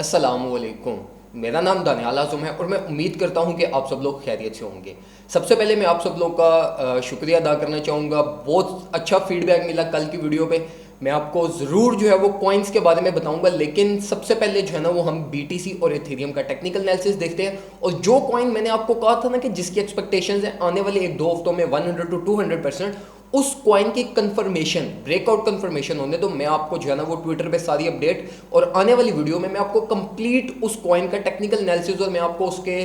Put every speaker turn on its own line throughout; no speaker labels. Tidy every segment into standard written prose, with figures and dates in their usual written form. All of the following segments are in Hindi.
अस्सलामुअलैकुम। मेरा नाम दानियाल आज़म है और मैं उम्मीद करता हूं कि आप सब लोग खैरियत से होंगे। सबसे पहले मैं आप सब लोग का शुक्रिया अदा करना चाहूँगा। बहुत अच्छा फीडबैक मिला कल की वीडियो पे। मैं आपको ज़रूर जो है वो कॉइन्स के बारे में बताऊंगा, लेकिन सबसे पहले जो है ना वो हम बीटीसी और एथेरियम का टेक्निकल एनालिसिस देखते हैं। और जो कॉइन मैंने आपको कहा था ना कि जिसकी एक्सपेक्टेशंस है आने वाले एक दो हफ्तों में 100 to 200%, उस कॉइन की कंफर्मेशन, ब्रेकआउट कंफर्मेशन होने तो मैं आपको जो है ना वो ट्विटर पे सारी अपडेट और आने वाली वीडियो में मैं आपको कंप्लीट उस कॉइन का टेक्निकल एनालिसिस और मैं आपको उसके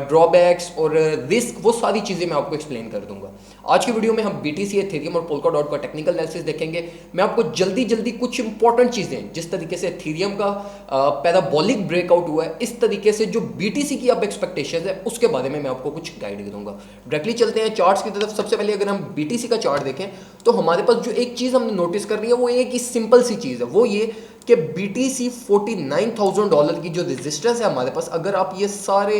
ड्रॉबैक्स और रिस्क, वो सारी चीज़ें मैं आपको एक्सप्लेन कर दूंगा। आज की वीडियो में हम बीटीसी, एथेरियम और पोल्काडॉट का टेक्निकल एनालिसिस देखेंगे। मैं आपको जल्दी जल्दी कुछ इंपॉर्टेंट चीज़ें, जिस तरीके से एथेरियम का पैराबोलिक ब्रेकआउट हुआ है, इस तरीके से जो बीटीसी की अब एक्सपेक्टेशन है उसके बारे में मैं आपको कुछ गाइड करूंगा। डायरेक्टली चलते हैं चार्ट्स की तरफ। सबसे पहले अगर हम बीटीसी का चार्ट देखें तो हमारे पास जो एक चीज़ हमने नोटिस कर रही है वो एक ही सिंपल सी चीज़ है, वो ये कि बीटीसी $49,000 की जो रेजिस्टेंस है हमारे पास, अगर आप ये सारे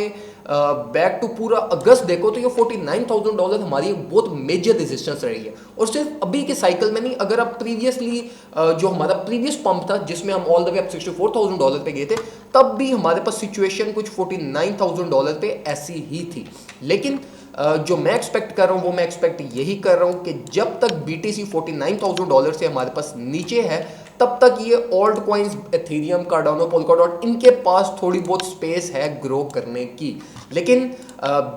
बैक टू पूरा अगस्त देखो तो ये $49,000 हमारी एक बहुत मेजर रेजिस्टेंस रही है। और सिर्फ अभी के साइकिल में नहीं, अगर आप प्रीवियसली जो हमारा प्रीवियस पंप था जिसमें हम ऑल द वे अप $64,000 पे गए थे, तब भी हमारे पास सिचुएशन कुछ $49,000 पे ऐसी ही थी। लेकिन जो मैं एक्सपेक्ट कर रहा हूँ वो मैं एक्सपेक्ट यही कर रहा हूँ कि जब तक बीटीसी $49,000 से हमारे पास नीचे है तब तक ये alt coins, Ethereum, Cardano, Polkadot, इनके पास थोड़ी बहुत स्पेस है ग्रो करने की। लेकिन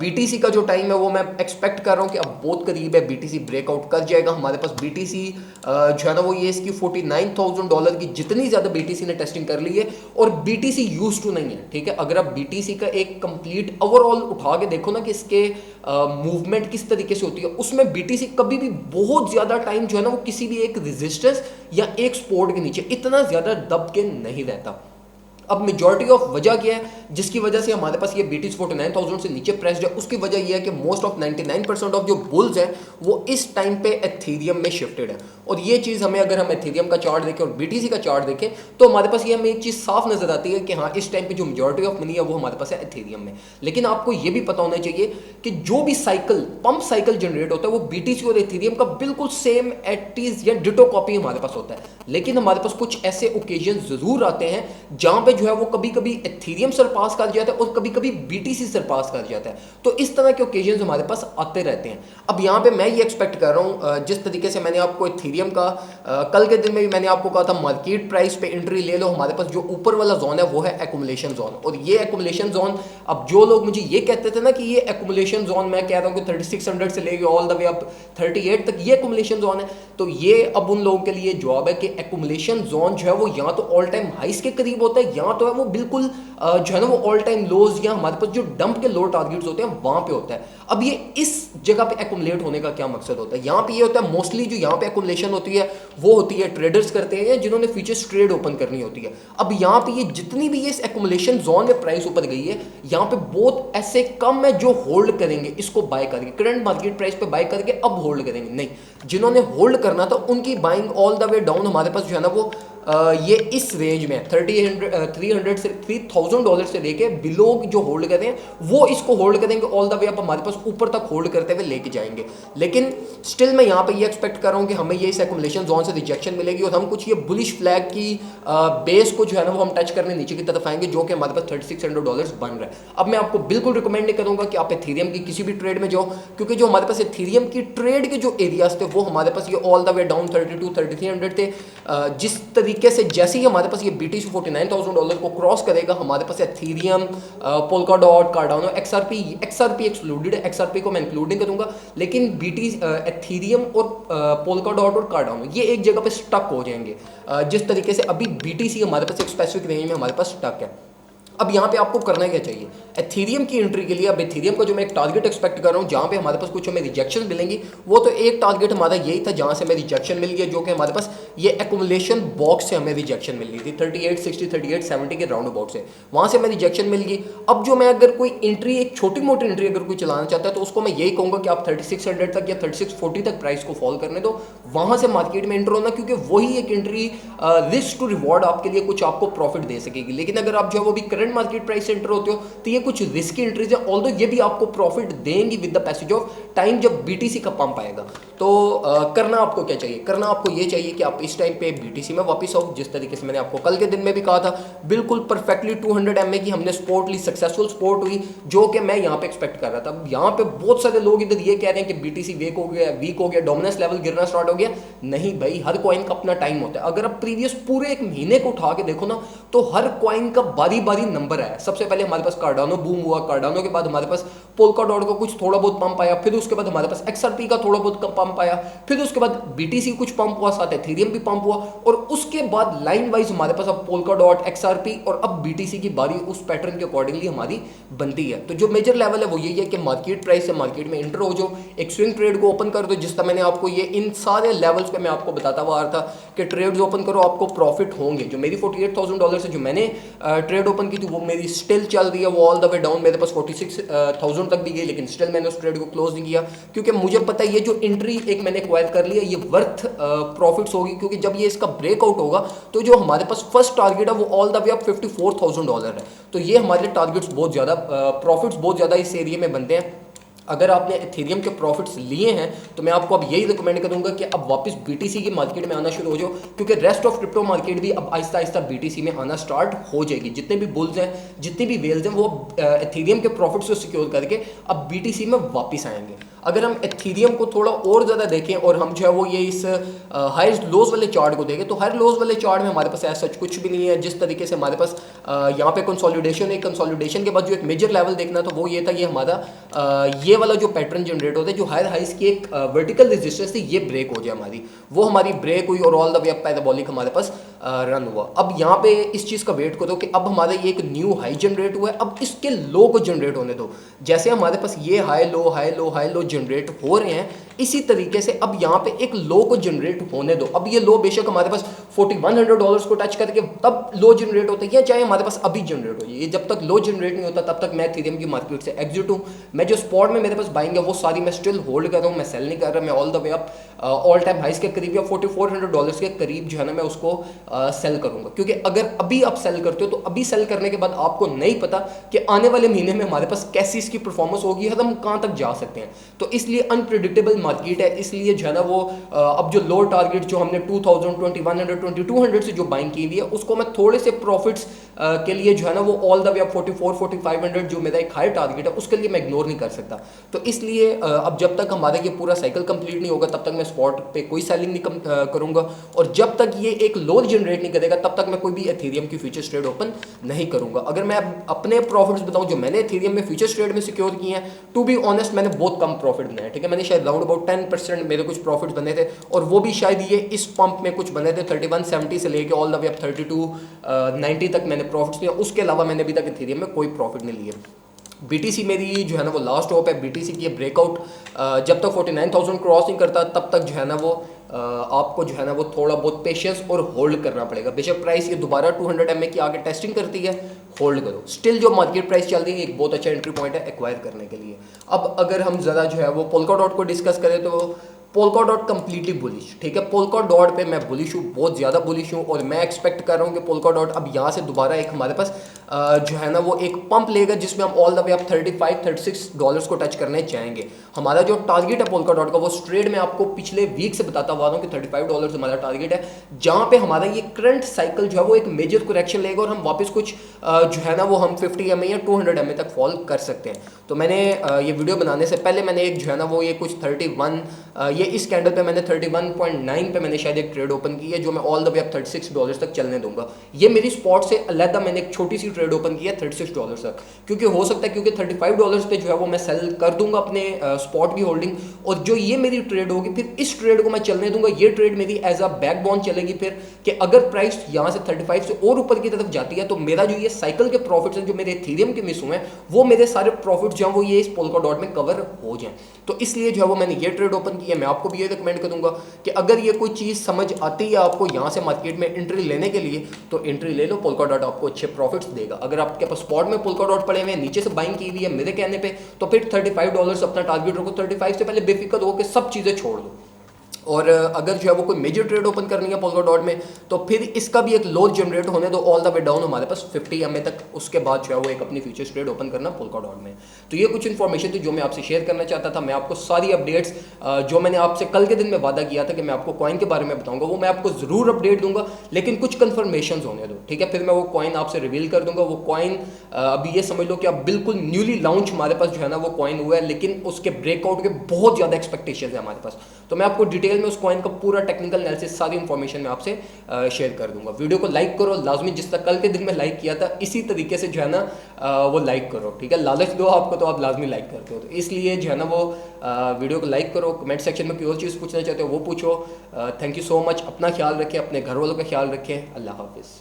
बीटीसी का जो टाइम है वो मैं एक्सपेक्ट कर रहा हूँ कि अब बहुत करीब है, बीटीसी ब्रेकआउट कर जाएगा। हमारे पास बीटीसी जो है ना वो ये इसकी $49,000 की जितनी ज़्यादा बीटीसी ने टेस्टिंग कर ली है, और बीटीसी यूज टू नहीं है, ठीक है। अगर आप बीटीसी का एक कंप्लीट ओवरऑल उठा के देखो ना कि इसके मूवमेंट किस तरीके से होती है, उसमें बीटीसी कभी भी बहुत ज़्यादा टाइम जो है ना वो किसी भी एक रेजिस्टेंस या एक सपोर्ट के नीचे इतना ज़्यादा दब के नहीं रहता। अब मेजॉरिटी ऑफ वजह क्या है जिसकी वजह से हमारे पास ये बीटीसी 49,000 से नीचे प्रेस्ड है? उसकी वजह यह है कि मोस्ट ऑफ 99% ऑफ जो बुल्स हैं वो इस टाइम पे एथेरियम में शिफ्टेड है। और ये चीज़ हमें, अगर हम एथेरियम का चार्ट देखें और बीटीसी का चार्ट देखें तो हमारे पास ये हमें एक चीज़ साफ नजर आती है कि हाँ, इस टाइम पे जो मेजॉरिटी ऑफ मनी है वो हमारे पास है एथेरियम में। लेकिन आपको ये भी पता होना चाहिए कि जो भी साइकिल, पंप साइकिल जनरेट होता है वो बीटीसी और एथेरियम का बिल्कुल सेम एटीज या डिटो कॉपी हमारे पास होता है। लेकिन हमारे पास कुछ ऐसे ओकेजन जरूर आते हैं जहां पे जो है वो कभी कभी एथेरियम सरपास कर जाता है और कभी कभी बीटीसी सरपास कर जाता है। तो इस तरह के ओकेजन हमारे पास आते रहते हैं। अब यहाँ पे मैं ये एक्सपेक्ट कर रहा हूँ, जिस तरीके से मैंने आपको एथेरियम का कल के दिन में भी मैंने आपको कहा था मार्केट प्राइस पे एंट्री ले लो। हमारे पास जो ऊपर वाला जोन है वो है एक्यूमुलेशन जोन, और ये एक्यूमुलेशन जोन, अब जो लोग मुझे ये कहते थे ना कि ये एक्यूमुलेशन जोन, मैं कह रहा हूँ कि 3600 से लेके ऑल द वे अप 38 तक ये एक्यूमुलेशन जोन है, तो ये अब उन लोगों के लिए जवाब है कि एक्यूमुलेशन जोन जो है वो या तो ऑल टाइम हाइस के करीब होता है या तो है वो बिल्कुल जो है ना वो ऑल टाइम लोज या हमारे पास जो डंप के लो टारगेट्स होते हैं वहां पे होता है। अब ये इस जगह पे एक्यूमुलेट होने का क्या मकसद होता है? यहाँ पे ये होता है मोस्टली जो यहाँ पे एक्यूमुलेशन होती है वो होती है ट्रेडर्स करते हैं या जिन्होंने फ्यूचर्स ट्रेड ओपन करनी होती है। अब यहाँ पे ये जितनी भी ये इस एक्यूमुलेशन जोन में प्राइस ऊपर गई है, यहाँ पे बहुत ऐसे कम है जो होल्ड करेंगे इसको बाय करके, करंट मार्केट प्राइस पे बाय करके अब होल्ड करेंगे। नहीं, जिन्होंने होल्ड करना था उनकी buying all the way down हमारे पास जो है ना वो ये इस रेंज में $300 से $3,000 से लेके बिलो जो होल्ड कर रहे हैं वो इसको होल्ड करेंगे ऑल द वे अप हमारे पास ऊपर तक होल्ड करते हुए लेके जाएंगे। लेकिन स्टिल मैं यहाँ पे ये एक्सपेक्ट कर रहा हूँ कि हमें ये इस एक्यूमुलेशन जोन से रिजेक्शन मिलेगी और हम कुछ ये बुलिश फ्लैग की बेस को जो है ना वो हम टच करने नीचे की तरफ आएंगे, जो कि हमारे पास $3,600 बन रहा है। अब मैं आपको बिल्कुल रिकमेंड नहीं करूँगा कि आप एथेरियम की किसी भी ट्रेड में जाओ, क्योंकि जो हमारे पास एथेरियम की ट्रेड के जो एरियाज थे वो हमारे पास ये ऑल द वे डाउन 32-3300 थे। जिस तरीके से जैसे ही हमारे पास ये बीटीसी $49,000 को क्रॉस करेगा, हमारे पास Ethereum, Polkadot, Cardano, XRP excluded है, एक्सआरपी को मैं इंक्लूड नहीं करूंगा, लेकिन एथेरियम और पोल्काडॉट और कार्डानो ये एक जगह पे स्टक हो जाएंगे, जिस तरीके से अभी बीटीसी हमारे पास एक स्पेसिफिक रेंज में हमारे पास स्टक है। अब यहाँ पे आपको करना क्या चाहिए एथेरियम की एंट्री के लिए? अब एथेरियम का जो मैं एक टारगेट एक्सपेक्ट कर रहा हूँ जहाँ पे हमारे पास कुछ हमें रिजेक्शन मिलेंगी, वो तो एक टारगेट हमारा यही था जहाँ से हमें रिजेक्शन मिल गया, जो कि हमारे पास ये एक्यूमुलेशन बॉक्स से हमें रिजेक्शन मिल गई थी 3860 3870 के राउंड अबाउट से, वहाँ से हमें रिजेक्शन मिल गई। अब जो मैं अगर कोई एंट्री, एक छोटी मोटी एंट्री अगर कोई चलाना चाहता है तो उसको मैं यही कहूँगा कि आप 3600 तक या 3640 तक प्राइस को फॉल करने दो, वहाँ से मार्केट में एंटर होना, क्योंकि वही एक एंट्री रिस्क टू रिवॉर्ड आपके लिए कुछ आपको प्रॉफिट दे सकेगी। लेकिन अगर आप जो है वो भी करंट करंट मार्केट प्राइस से एंटर होते हो तो ये कुछ रिस्की एंट्रीज है, ऑल्दो ये भी आपको प्रॉफिट देंगी with the passage of time जब बीटीसी का पंप आएगा। तो करना आपको क्या चाहिए, करना आपको ये चाहिए कि आप इस टाइम पे बीटीसी में वापस आओ, जिस तरीके से मैंने आपको कल के दिन में भी कहा था, बिल्कुल परफेक्टली 200 mA की हमने सपोर्ट ली, सक्सेसफुल सपोर्ट हुई, जो कि मैं यहाँ पे एक्सपेक्ट कर रहा था। यहाँ पे बहुत सारे लोग इधर ये कह रहे हैं कि बीटीसी वीक हो गया, डोमिनेंस लेवल गिरना स्टार्ट हो गया। नहीं भाई, हर कॉइन का अपना टाइम होता है। अगर आप प्रीवियस पूरे एक महीने को उठा के देखो ना तो हर कॉइन का बारी बारी नंबर आया। सबसे पहले हमारे पास कार्डानो बूम हुआ, कार्डानो के बाद हमारे पास पोल्काडॉट का कुछ थोड़ा बहुत पंप आया, फिर उसके बाद हमारे पास XRP का थोड़ा बहुत पंप आया, फिर उसके बाद BTC कुछ पंप हुआ, साथ एथेरियम भी पंप हुआ, और उसके बाद लाइन वाइज हमारे पास अब पोल्काडॉट, XRP और अब BTC की बारी उस पैटर्न के अकॉर्डिंगली हमारी बनती है। तो जो मेजर लेवल है वो यही है कि मार्केट प्राइस से मार्केट में एंटर हो जाओ, एक स्विंग ट्रेड को ओपन कर दो। जिस तरह मैंने आपको ये इन सारे लेवल्स पे मैं आपको बताता हुआ आ रहा था कि ट्रेड्स ओपन करो, आपको प्रॉफिट होंगे। जो मेरी $48,000 से जो मैंने ट्रेड ओपन की थी वो मेरी स्टिल चल रही है, वो ऑल द वे डाउन, मेरे पास 46,000 तक भी गई, लेकिन स्टिल मैंने उस ट्रेड को क्लोज नहीं किया, क्योंकि मुझे पता है ये जो एंट्री एक मैंने एक्वायर कर लिया ये वर्थ प्रॉफिट्स होगी, क्योंकि जब ये इसका ब्रेकआउट होगा तो जो हमारे पास फर्स्ट टारगेट है वो ऑल द वे अप $54,000 है। तो ये हमारे टारगेट्स बहुत ज़्यादा, प्रॉफिट्स बहुत ज़्यादा इस एरिया में बनते हैं। अगर आपने एथेरियम के प्रॉफिट्स लिए हैं तो मैं आपको अब यही रिकमेंड करूंगा कि अब वापस बीटीसी की मार्केट में आना शुरू हो जाओ, क्योंकि रेस्ट ऑफ क्रिप्टो मार्केट भी अब आहिस्ता आहिस्ता बीटीसी में आना स्टार्ट हो जाएगी। जितने भी बुल्स हैं, जितनी भी वेल्स हैं, वो एथेरियम के प्रॉफिट्स को सिक्योर करके अब बीटीसी में वापस आएंगे। अगर हम एथेरियम को थोड़ा और ज़्यादा देखें और हम जो है वो ये इस हाईएस्ट लोज वाले चार्ट को देखें तो हर लोज वाले चार्ट में हमारे पास ऐसा कुछ भी नहीं है। जिस तरीके से हमारे पास यहाँ पे कंसोलिडेशन है, कंसोलिडेशन के बाद जो एक मेजर लेवल देखना था वो ये था, ये हमारा ये वाला जो पैटर्न जनरेट होता है, जो हायर हाइस की एक वर्टिकल रेजिस्टेंस थी, ये ब्रेक हो जाए हमारी, वो हमारी ब्रेक हुई और all the way up parabolic हमारे पास रन हुआ। अब यहाँ पे इस चीज़ का वेट करो कि अब हमारा ये एक न्यू हाई जनरेट हुआ है, अब इसके लो को जनरेट होने दो। जैसे हमारे पास ये high low high low high low generate हो रहे हैं, इसी तरीके से अब यहाँ पे एक लो को जनरेट होने दो। अब ये लो बेशक हमारे पास $4,100 को टच करके तब लो जनरेट होता है, या चाहे हमारे पास अभी जनरेट हो, ये जब तक लो जनरेट नहीं होता तब तक मैं एथेरियम की मार्केट से एग्जिट हूँ। मैं जो स्पॉट में मेरे पास बाइंग है वो सारी मैं स्टिल होल्ड कर रहा हूँ, मैं सेल नहीं कर रहा। मैं all the way up all time highs के करीब या $4,400 के करीब जो है ना मैं उसको सेल करूँगा, क्योंकि अगर अभी आप सेल करते हो तो अभी सेल करने के बाद आपको नहीं पता कि आने वाले महीने में हमारे पास कैसी इसकी परफॉर्मेंस होगी, हम कहाँ तक जा सकते हैं। तो इसलिए अनप्रिडिक्टेबल मार्केट है, इसलिए जो है ना वो अब जो लो टारगेट जो हमने 2000, 2100, 2200 से जो बाइंग की हुई है उसको मैं थोड़े से प्रॉफिट्स के लिए जो है ना वो ऑल द वे अप 44, 4500 जो मेरा एक हाई टारगेट है उसके लिए मैं इग्नोर नहीं कर सकता। तो इसलिए अब जब तक हमारा ये पूरा साइकिल कंप्लीट नहीं होगा तब तक मैं स्पॉट पे कोई सेलिंग नहीं करूंगा, और जब तक ये एक लो जनरेट नहीं करेगा तब तक मैं कोई भी एथेरियम की फ्यूचर्स ट्रेड ओपन नहीं करूंगा। अगर मैं अपने प्रॉफिट्स बताऊं जो मैंने एथेरियम में फ्यूचर्स ट्रेड में सिक्योर किए हैं, टू बी ऑनेस्ट मैंने बहुत कम प्रॉफिट बनाए, ठीक है। मैंने शायद राउंड अबाउट 10% मेरे कुछ प्रॉफिट्स बने थे, और वो भी शायद ये इस पंप में कुछ बने थे 3170 से लेके ऑल द वे अप 3290 तक मैंने प्रॉफिट्स लिए। उसके अलावा मैंने अभी तक एथेरियम में कोई प्रॉफिट नहीं लिए। बीटीसी मेरी जो है ना वो लास्ट होप है। बीटीसी की ब्रेकआउट जब तक 49,000 क्रॉस नहीं करता तब तक जो है ना वो आपको जो है ना वो थोड़ा बहुत पेशेंस और होल्ड करना पड़ेगा। बेशक प्राइस ये दोबारा 200 MA की आगे टेस्टिंग करती है, होल्ड करो। स्टिल जो मार्केट प्राइस चल रही है एक बहुत अच्छा एंट्री पॉइंट है एक्वायर करने के लिए। अब अगर हम ज़रा जो है वो पोल्काडॉट को डिस्कस करें तो पोल्काडॉट कंप्लीटली बुलिश, ठीक है। पोल्काडॉट पे मैं बुलिश हूँ, बहुत ज़्यादा बुलिश हूँ, और मैं एक्सपेक्ट कर रहा हूँ कि पोल्काडॉट अब यहाँ से दोबारा एक हमारे पास जो है ना वो एक पंप लेगा जिसमें हम ऑल द वे आप $35-36 को टच करने चाहेंगे। हमारा जो टारगेट है पोल्काडॉट का वो स्ट्रेट में आपको पिछले वीक से बताता हुआ हूँ कि $35 हमारा टारगेट है, जहाँ पे हमारा ये करंट साइकिल जो है वो एक मेजर करेक्शन लेगा और हम वापस कुछ जो है ना वो हम 50 MA या 200 MA तक फॉल कर सकते हैं। तो मैंने ये वीडियो बनाने से पहले मैंने एक जो है ना वो ये कुछ 31 ये इस कैंडल पे मैंने 31.9 पे मैंने शायद एक ट्रेड ओपन की है जो मैं ऑल द वे अब $36 तक चलने दूंगा। ये मेरी स्पॉट से अलग मैंने एक छोटी सी ट्रेड ओपन की है $36 तक, क्योंकि हो सकता है क्योंकि $35 पे जो है वो मैं सेल कर दूंगा अपने स्पॉट की होल्डिंग, और जो ये मेरी ट्रेड होगी फिर इस ट्रेड को मैं चलने दूंगा। ये ट्रेड मेरी एज अ बैकबोन चलेगी फिर कि अगर प्राइस यहाँ से 35 से और ऊपर की तरफ जाती है तो मेरा जो ये साइकिल के प्रॉफिट्स हैं जो मेरे एथेरियम के मिस हुए हैं वो मेरे सारे प्रॉफिट्स जो हैं वो ये इस पोल्काडॉट में कवर हो जाएं। तो इसलिए जो है वो मैंने ये ट्रेड ओपन की है। मैं आपको भी ये रिकमेंड करूंगा कि अगर ये कोई चीज़ समझ आती है आपको यहाँ से मार्केट में एंट्री लेने के लिए तो एंट्री ले लो, पोल्काडॉट आपको अच्छे प्रॉफिट्स देगा। अगर आपके पास स्पॉट में पोल्काडॉट पड़े हुए हैं नीचे से बाइंग की हुई है मेरे कहने पे तो फिर $35 अपना टारगेट रखो। 35 से पहले बेफिक्र हो कि सब चीज़ें छोड़ दो, और अगर जो है वो कोई मेजर ट्रेड ओपन करनी है पोल्काडॉट में, तो फिर इसका भी एक लो जनरेट होने दो ऑल द वे डाउन हमारे पास 50 EMA तक, उसके बाद जो है वो एक अपनी फ्यूचर्स ट्रेड ओपन करना पोल्काडॉट में। तो ये कुछ इन्फॉर्मेशन थी जो मैं आपसे शेयर करना चाहता था। मैं आपको सारी अपडेट्स जो मैंने आपसे कल के दिन में वादा किया था कि मैं आपको कॉइन के बारे में बताऊंगा, वो मैं आपको ज़रूर अपडेट दूंगा, लेकिन कुछ कन्फर्मेशन होने दो, ठीक है। फिर मैं वो कॉइन आपसे रिवील कर दूंगा। वो कॉइन अभी ये समझ लो कि अब बिल्कुल न्यूली लॉन्च हमारे पास जो है ना वो कॉइन हुआ है, लेकिन उसके ब्रेकआउट के बहुत ज़्यादा एक्सपेक्टेशन है हमारे पास। तो मैं आपको डिटेल में उस कॉइन का पूरा टेक्निकल एनालिसिस, सारी इंफॉर्मेशन मैं आपसे शेयर कर दूंगा। वीडियो को लाइक करो लाजमी, जिस तरह कल के दिन में लाइक किया था इसी तरीके से जो है ना वो लाइक करो, ठीक है। लालच दो आपको तो आप लाजमी लाइक करते हो, तो इसलिए जो है ना वो वीडियो को लाइक करो। कमेंट सेक्शन में कोई और चीज़ पूछना चाहते हो वो पूछो। Thank you so much. अपना ख्याल रखें, अपने घर वालों का ख्याल रखें। अल्लाह हाफिज़।